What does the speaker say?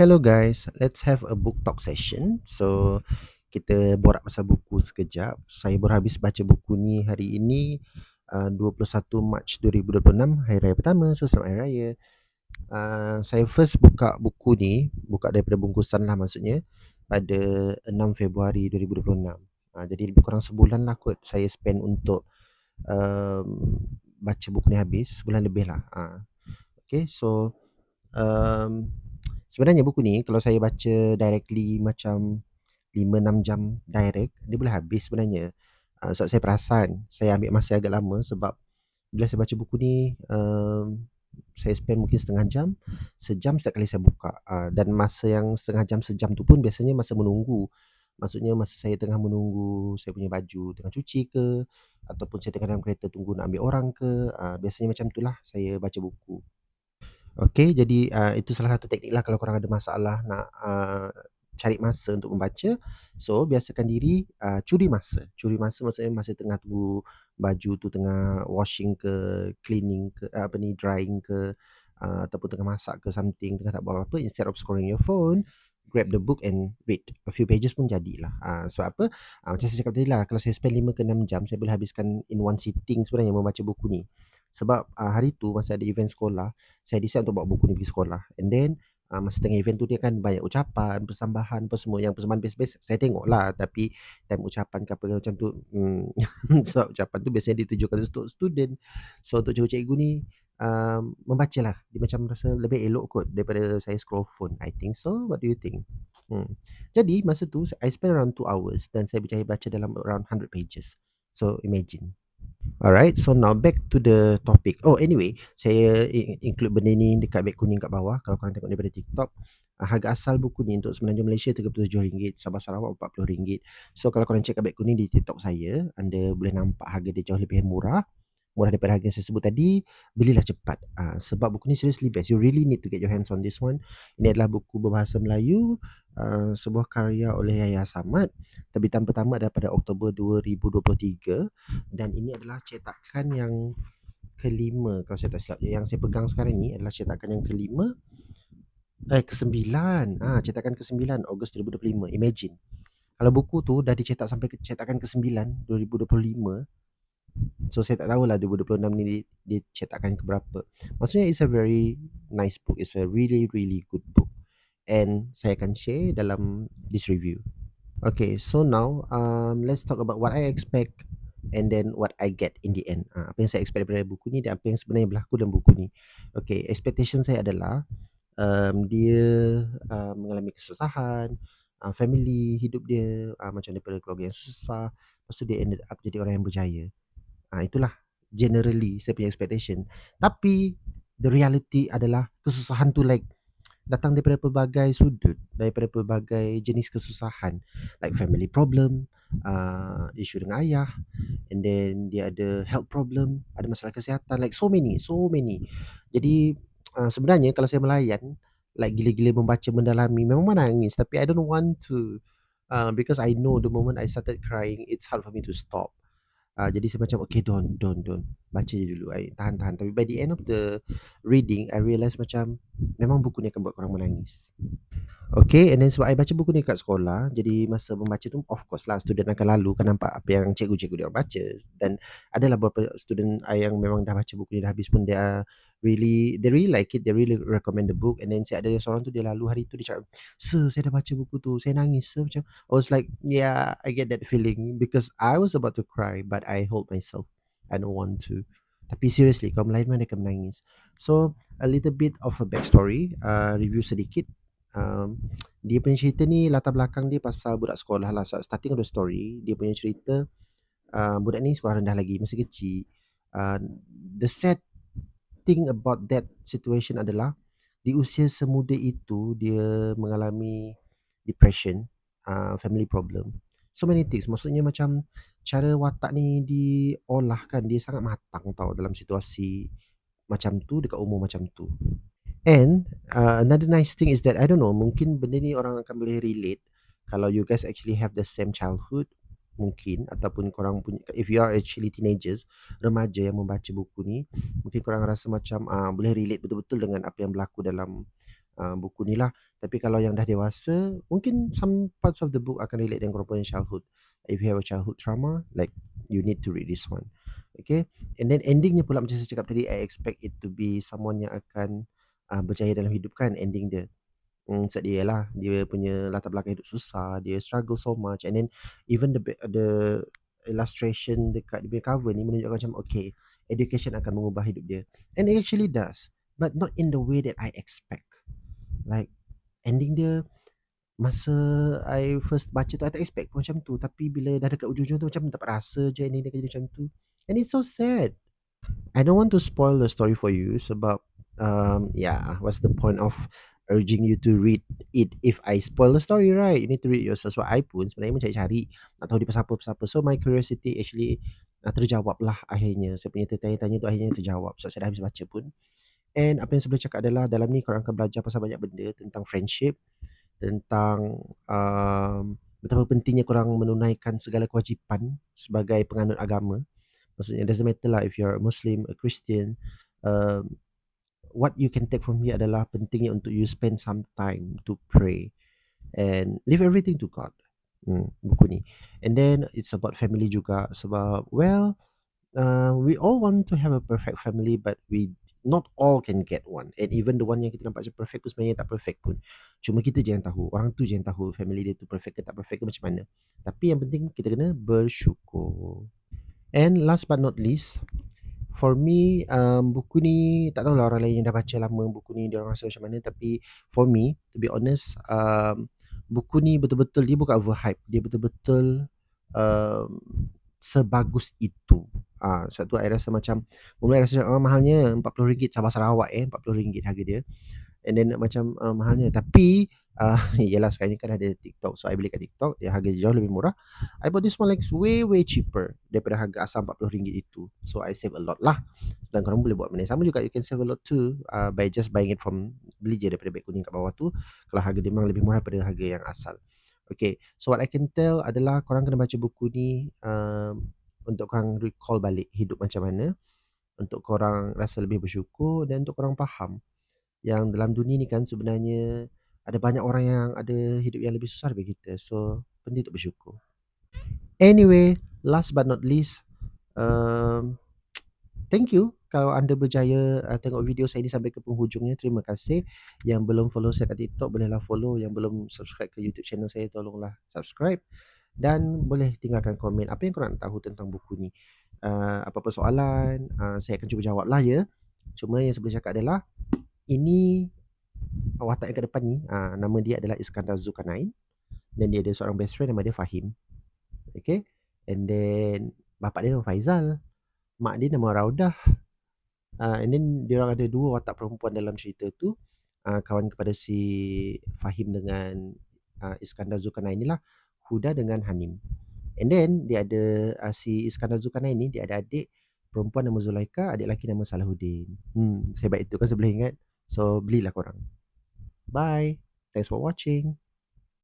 Hello guys, let's have a book talk session. So, kita borak pasal buku sekejap. Saya baru habis baca buku ni hari ini, 21 Mac 2026, Hari Raya pertama. So, selamat Hari Raya. Saya first buka buku ni, buka daripada bungkusan lah maksudnya, pada 6 Februari 2026. Jadi lebih kurang sebulan lah kot saya spend untuk baca buku ni habis. Sebulan lebih lah. Okay, so um, sebenarnya buku ni kalau saya baca directly macam 5-6 jam direct, dia boleh habis sebenarnya. Sebab saya perasan saya ambil masa agak lama sebab bila saya baca buku ni, saya spend mungkin setengah jam, sejam setiap kali saya buka. Dan masa yang setengah jam, sejam tu pun biasanya masa menunggu. Maksudnya masa saya tengah menunggu saya punya baju tengah cuci ke, ataupun saya tengah dalam kereta tunggu nak ambil orang ke, biasanya macam itulah saya baca buku. Okey, jadi itu salah satu teknik lah kalau korang ada masalah nak cari masa untuk membaca. So, biasakan diri curi masa. Curi masa maksudnya masa tengah tunggu baju tu tengah washing ke, cleaning ke, drying ke, ataupun tengah masak ke something, tengah tak buat apa-apa, instead of scrolling your phone, grab the book and read. A few pages pun jadilah. Sebab apa? Macam saya cakap tadi lah, kalau saya spend 5 ke 6 jam, saya boleh habiskan in one sitting sebenarnya membaca buku ni. Sebab hari tu masa ada event sekolah, saya decide untuk bawa buku ni pergi sekolah. And then masa tengah event tu dia kan banyak ucapan, persambahan apa semua. Yang persembahan best-best saya tengok lah. Tapi time ucapan ke apa macam tu, sebab ucapan tu biasanya ditujukan untuk student. So untuk cikgu-cikgu ni membacalah. Dia macam rasa lebih elok kot daripada saya scroll phone. I think so. What do you think? Jadi masa tu I spend around 2 hours dan saya berjaya baca dalam around 100 pages. So imagine. Alright, so now back to the topic. Oh, anyway, saya include benda ni dekat beg kuning kat bawah. Kalau korang tengok daripada TikTok, harga asal buku ni untuk Semenanjung Malaysia RM37, Sabah Sarawak RM40. So, kalau korang check kat beg kuning di TikTok saya, anda boleh nampak harga dia jauh lebih murah. Murah daripada harga yang saya sebut tadi. Belilah cepat. Sebab buku ni seriously best. You really need to get your hands on this one. Ini adalah buku berbahasa Melayu, sebuah karya oleh Yahya Samad, terbitan pertama daripada Oktober 2023, dan ini adalah cetakan yang kelima kalau saya tak silap. Yang saya pegang sekarang ni adalah cetakan yang kelima, ke-9. Cetakan ke-9 Ogos 2025. Imagine. Kalau buku tu dah dicetak sampai ke cetakan ke-9 2025, so saya tak tahulah 2026 ni dia cetakan ke berapa. Maksudnya it's a very nice book. It's a really really good book. And saya akan share dalam this review. Okay, so now let's talk about what I expect and then what I get in the end. Apa yang saya expect daripada buku ni dan apa yang sebenarnya berlaku dalam buku ni. Okay, expectation saya adalah dia mengalami kesusahan, family hidup dia macam daripada keluarga yang susah, lepas tu dia ended up jadi orang yang berjaya. Itulah generally saya punya expectation. Tapi the reality adalah kesusahan tu like datang daripada pelbagai sudut, daripada pelbagai jenis kesusahan, like family problem, isu dengan ayah, and then dia ada health problem, ada masalah kesihatan, like so many. Jadi sebenarnya kalau saya melayan, like gila-gila membaca mendalami, memang menangis, tapi I don't want to, because I know the moment I started crying, it's hard for me to stop. Jadi saya macam okay, don't baca je dulu, tahan. Tapi by the end of the reading I realise macam memang buku ni akan buat korang menangis. Okay, and then sebab I baca buku ni kat sekolah, jadi masa membaca tu of course lah student akan lalu kan nampak apa yang cikgu-cikgu dia orang baca. Dan adalah beberapa student I yang memang dah baca buku ni dah habis pun, they really like it, they really recommend the book. And then saya ada seorang tu dia lalu hari tu dia cakap, "Sir, saya dah baca buku tu, saya nangis sir." Macam I was like, yeah, I get that feeling because I was about to cry but I hold myself. I don't want to. Tapi seriously, kaum lain mana akan menangis. So, a little bit of a backstory, review sedikit. Dia punya cerita ni latar belakang dia pasal budak sekolah lah. So, starting of the story, dia punya cerita budak ni sekolah rendah lagi, masih kecil. The sad thing about that situation adalah di usia semuda itu dia mengalami depression, family problem, so many things. Maksudnya macam cara watak ni diolahkan, dia sangat matang tau dalam situasi macam tu dekat umur macam tu. And another nice thing is that I don't know, mungkin benda ni orang akan boleh relate kalau you guys actually have the same childhood mungkin, ataupun korang punya, if you are actually teenagers, remaja yang membaca buku ni, mungkin korang rasa macam boleh relate betul-betul dengan apa yang berlaku dalam buku ni lah. Tapi kalau yang dah dewasa, mungkin some parts of the book akan relate dengan korang punya childhood. If you have a childhood trauma, like you need to read this one. Okay. And then endingnya pula macam saya cakap tadi, I expect it to be someone yang akan berjaya dalam hidup kan, ending dia. Sebab dia lah, dia punya latar belakang hidup susah, dia struggle so much, and then even the illustration dekat dia punya cover ni menunjukkan macam okay, education akan mengubah hidup dia, and it actually does, but not in the way that I expect. Like ending dia, masa I first baca tu I tak expect pun macam tu, tapi bila dah dekat ujung-ujung tu macam dapat rasa je ending dia jadi macam tu, and it's so sad. I don't want to spoil the story for you sebab yeah, what's the point of urging you to read it if I spoil the story, right? You need to read it yourself. Sebab I pun sebenarnya mencari-cari nak tahu dia pasal apa, pasal apa. So my curiosity actually terjawab lah akhirnya. Saya punya tanya-tanya tu akhirnya terjawab sebab saya dah habis baca pun. And apa yang saya boleh cakap adalah dalam ni korang akan belajar pasal banyak benda tentang friendship, tentang betapa pentingnya korang menunaikan segala kewajipan sebagai penganut agama. Maksudnya doesn't matter lah if you're a Muslim, a Christian. Um, what you can take from here adalah pentingnya untuk you spend some time to pray and leave everything to God. Buku ni. And then it's about family juga sebab well, we all want to have a perfect family but we not all can get one. And even the one yang kita nampak macam perfect pun sebenarnya tak perfect pun. Cuma kita je yang tahu. Orang tu je yang tahu family dia tu perfect ke tak perfect ke macam mana. Tapi yang penting kita kena bersyukur. And last but not least, for me, buku ni tak tahulah orang lain yang dah baca lama buku ni dia orang rasa macam mana, tapi for me, to be honest, buku ni betul-betul dia bukan overhype. Dia betul-betul um, sebagus itu. Sebab tu I rasa macam mula I rasa mahalnya RM40 Sabah Sarawak RM40 harga dia. And then macam mahalnya, tapi yelah sekarang ni kan ada TikTok, so I beli kat TikTok yang harga jauh lebih murah. I bought this one like way cheaper daripada harga asal RM40 itu, so I save a lot lah. Sedang korang boleh buat benda yang sama juga, you can save a lot too by just buying it from, beli je daripada beg kuning kat bawah tu kalau harga dia memang lebih murah daripada harga yang asal. Okay, so what I can tell adalah korang kena baca buku ni untuk korang recall balik hidup macam mana, untuk korang rasa lebih bersyukur, dan untuk korang faham yang dalam dunia ni kan sebenarnya ada banyak orang yang ada hidup yang lebih susah daripada kita. So, penting untuk bersyukur. Anyway, last but not least, um, thank you kalau anda berjaya tengok video saya ni sampai ke penghujungnya. Terima kasih. Yang belum follow saya kat TikTok, bolehlah follow. Yang belum subscribe ke YouTube channel saya, tolonglah subscribe. Dan boleh tinggalkan komen apa yang korang nak tahu tentang buku ni. Apa-apa soalan, saya akan cuba jawab lah ya. Cuma yang saya boleh cakap adalah, ini watak yang kat depan ni, nama dia adalah Iskandar Zulkarnain, dan dia ada seorang best friend nama dia Fahim. Okay. And then bapak dia nama Faizal, mak dia nama Raudah. And then dia orang ada dua watak perempuan dalam cerita tu, kawan kepada si Fahim dengan Iskandar Zulkarnain ni lah, Huda dengan Hanim. And then dia ada si Iskandar Zulkarnain ni, dia ada adik perempuan nama Zulaika, adik lelaki nama Salahuddin. Sehebat itu kan saya boleh ingat. So belilah korang. Bye. Thanks for watching.